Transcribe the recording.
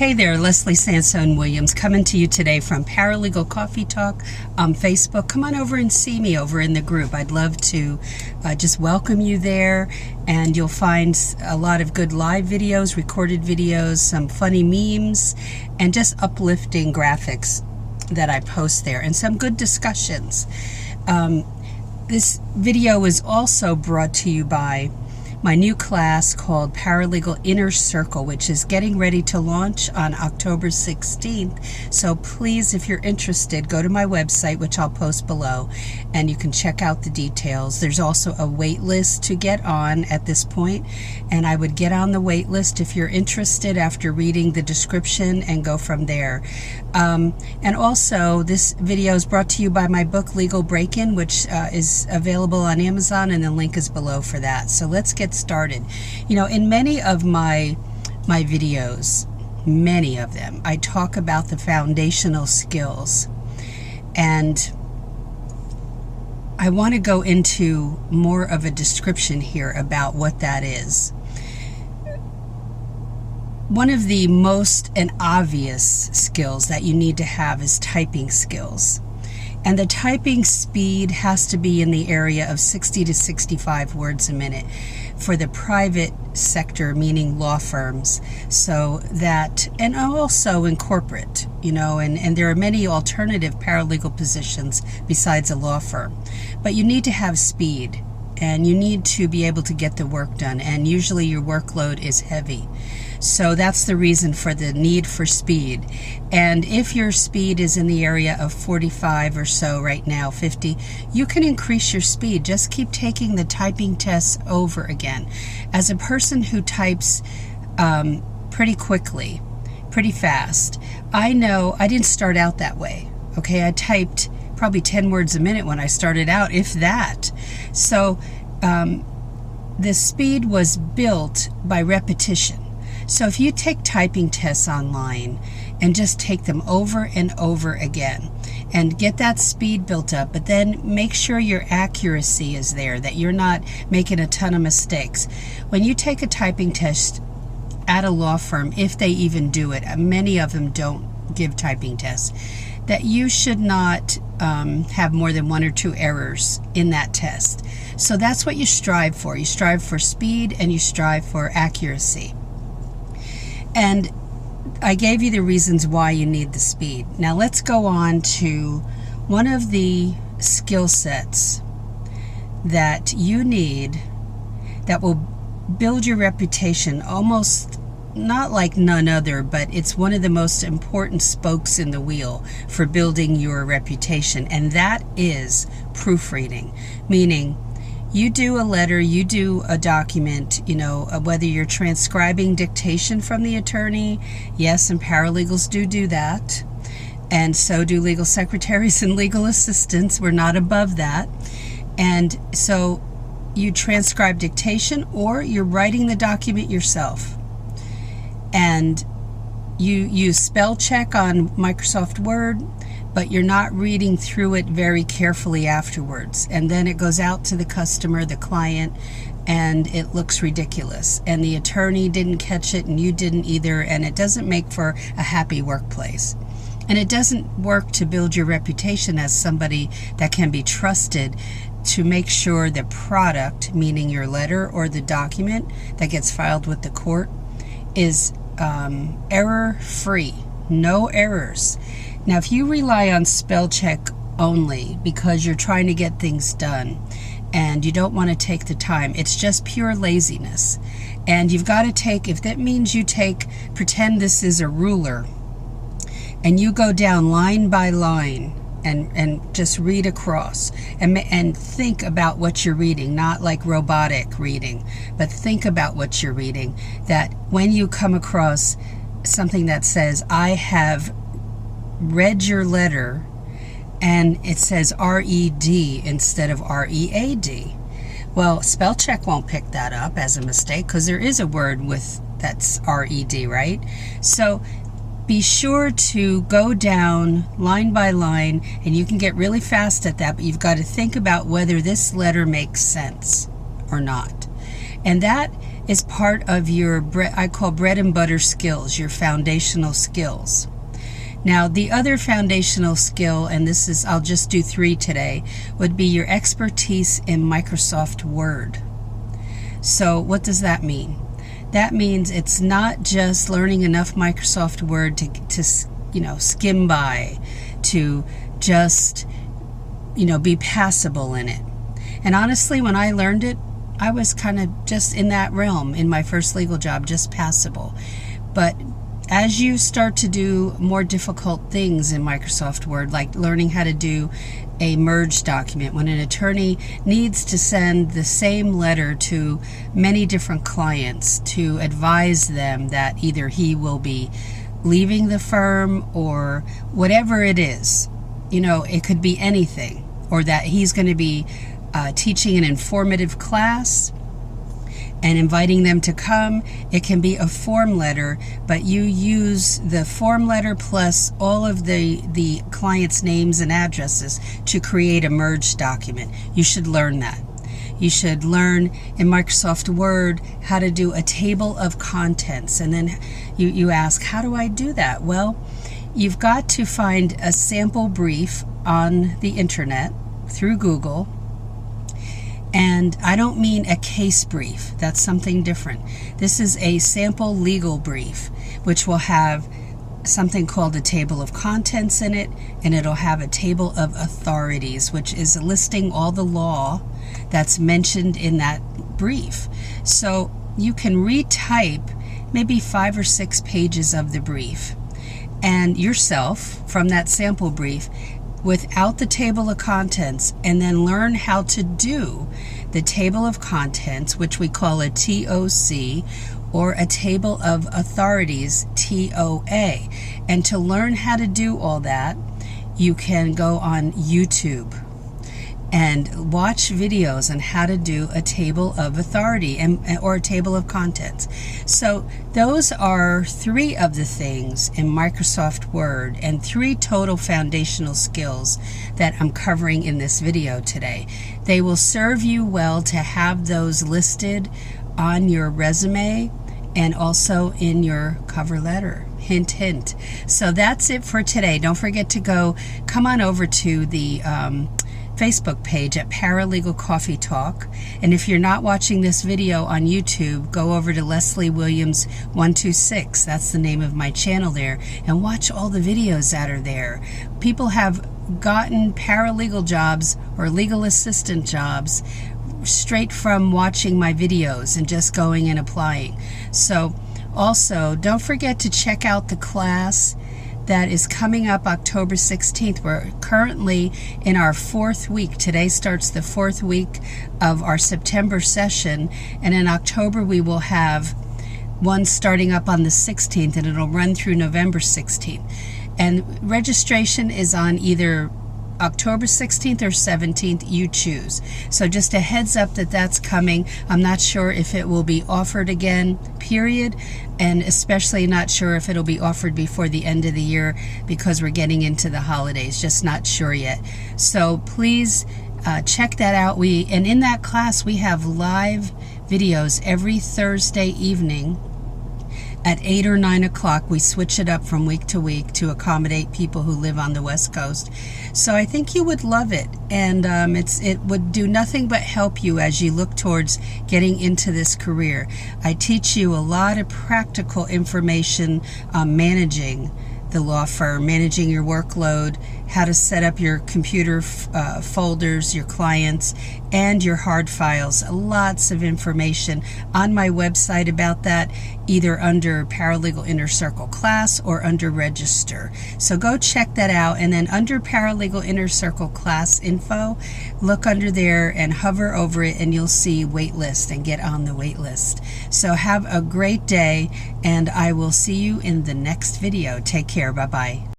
Hey there, Leslie Sansone Williams coming to you today from Paralegal Coffee Talk on Facebook. Come on over and see me over in the group. I'd love to just welcome you there, and you'll find a lot of good live videos, recorded videos, some funny memes, and just uplifting graphics that I post there, and some good discussions. This video is also brought to you by my new class called Paralegal Inner Circle, which is getting ready to launch on October 16th. So please, if you're interested, go to my website, which I'll post below, and you can check out the details. There's also a wait list to get on at this point, and I would get on the wait list if you're interested after reading the description and go from there. And also, this video is brought to you by my book, Legal Break-In, which is available on Amazon, and the link is below for that. So let's get started. You know, in many of my videos, many of them, I talk about the foundational skills, and I want to go into more of a description here about what that is. One of the most and obvious skills that you need to have is typing skills. And the typing speed has to be in the area of 60 to 65 words a minute for the private sector, meaning law firms. So that, and also in corporate, you know, and there are many alternative paralegal positions besides a law firm. But you need to have speed, and you need to be able to get the work done, and usually your workload is heavy. So that's the reason for the need for speed. And if your speed is in the area of 45 or so right now, 50, you can increase your speed. Just keep taking the typing tests over again. As a person who types pretty quickly, pretty fast, I know I didn't start out that way. Okay, I typed probably 10 words a minute when I started out, if that. So the speed was built by repetition. So if you take typing tests online and just take them over and over again and get that speed built up, but then make sure your accuracy is there, that you're not making a ton of mistakes. When you take a typing test at a law firm, if they even do it, many of them don't give typing tests, that you should not have more than 1 or 2 errors in that test. So that's what you strive for. You strive for speed and you strive for accuracy. And I gave you the reasons why you need the speed. Now let's go on to one of the skill sets that you need that will build your reputation almost not like none other, but it's one of the most important spokes in the wheel for building your reputation, and that is proofreading. Meaning, you do a letter, you do a document, you know, whether you're transcribing dictation from the attorney, yes, and paralegals do that, and so do legal secretaries and legal assistants. We're not above that. And so you transcribe dictation, or you're writing the document yourself. And you use spell check on Microsoft Word, but you're not reading through it very carefully afterwards. And then it goes out to the customer, the client, and it looks ridiculous. And the attorney didn't catch it, and you didn't either, and it doesn't make for a happy workplace. And it doesn't work to build your reputation as somebody that can be trusted to make sure the product, meaning your letter or the document that gets filed with the court, is error-free, no errors. Now, if you rely on spell check only because you're trying to get things done and you don't want to take the time, it's just pure laziness. And you've got to take, if that means you take, pretend this is a ruler, and you go down line by line and just read across and think about what you're reading, not like robotic reading, but think about what you're reading, that when you come across something that says, I have read your letter, and it says R-E-D instead of R-E-A-D. Well, spell check won't pick that up as a mistake because there is a word with that's R-E-D, right? So be sure to go down line by line, and you can get really fast at that, but you've got to think about whether this letter makes sense or not. And that is part of your, I call bread and butter skills, your foundational skills. Now, the other foundational skill, and this is, I'll just do 3 today, would be your expertise in Microsoft Word. So what does that mean? That means it's not just learning enough Microsoft Word to skim by, to just, be passable in it. And honestly, when I learned it, I was kind of just in that realm in my first legal job, just passable. But as you start to do more difficult things in Microsoft Word, like learning how to do a merge document, when an attorney needs to send the same letter to many different clients to advise them that either he will be leaving the firm or whatever it is, it could be anything, or that he's going to be teaching an informative class and inviting them to come. It can be a form letter, but you use the form letter plus all of the client's names and addresses to create a merged document. You should learn that. You should learn in Microsoft Word how to do a table of contents. And then you ask, how do I do that? Well, you've got to find a sample brief on the internet through Google. And I don't mean a case brief. That's something different. This is a sample legal brief, which will have something called a table of contents in it, and it'll have a table of authorities, which is listing all the law that's mentioned in that brief. So you can retype maybe 5 or 6 pages of the brief and yourself from that sample brief without the table of contents, and then learn how to do the table of contents, which we call a TOC, or a table of authorities, TOA. And to learn how to do all that, you can go on YouTube and watch videos on how to do a table of authority or a table of contents. So those are 3 of the things in Microsoft Word, and 3 total foundational skills that I'm covering in this video today. They will serve you well to have those listed on your resume and also in your cover letter. Hint, hint. So that's it for today. Don't forget to come on over to the Facebook page at Paralegal Coffee Talk. And if you're not watching this video on YouTube, go over to Leslie Williams 126. That's the name of my channel there, and watch all the videos that are there. People have gotten paralegal jobs or legal assistant jobs straight from watching my videos and just going and applying. So also, don't forget to check out the class that is coming up October 16th. We're currently in our 4th week. Today starts the 4th week of our September session, and in October we will have one starting up on the 16th, and it'll run through November 16th. And registration is on either October 16th or 17th, you choose. So just a heads up that that's coming. I'm not sure if it will be offered again, period, and especially not sure if it'll be offered before the end of the year because we're getting into the holidays. Just not sure yet. So please check that out. And in that class we have live videos every Thursday evening at 8 or 9 o'clock. We switch it up from week to week to accommodate people who live on the West Coast. So I think you would love it, and it would do nothing but help you as you look towards getting into this career. I teach you a lot of practical information on managing the law firm, managing your workload, how to set up your computer folders, your clients, and your hard files. Lots of information on my website about that, either under Paralegal Inner Circle class or under Register. So go check that out, and then under Paralegal Inner Circle class info, look under there and hover over it, and you'll see waitlist, and get on the wait list. So have a great day, and I will see you in the next video. Take care. Bye-bye.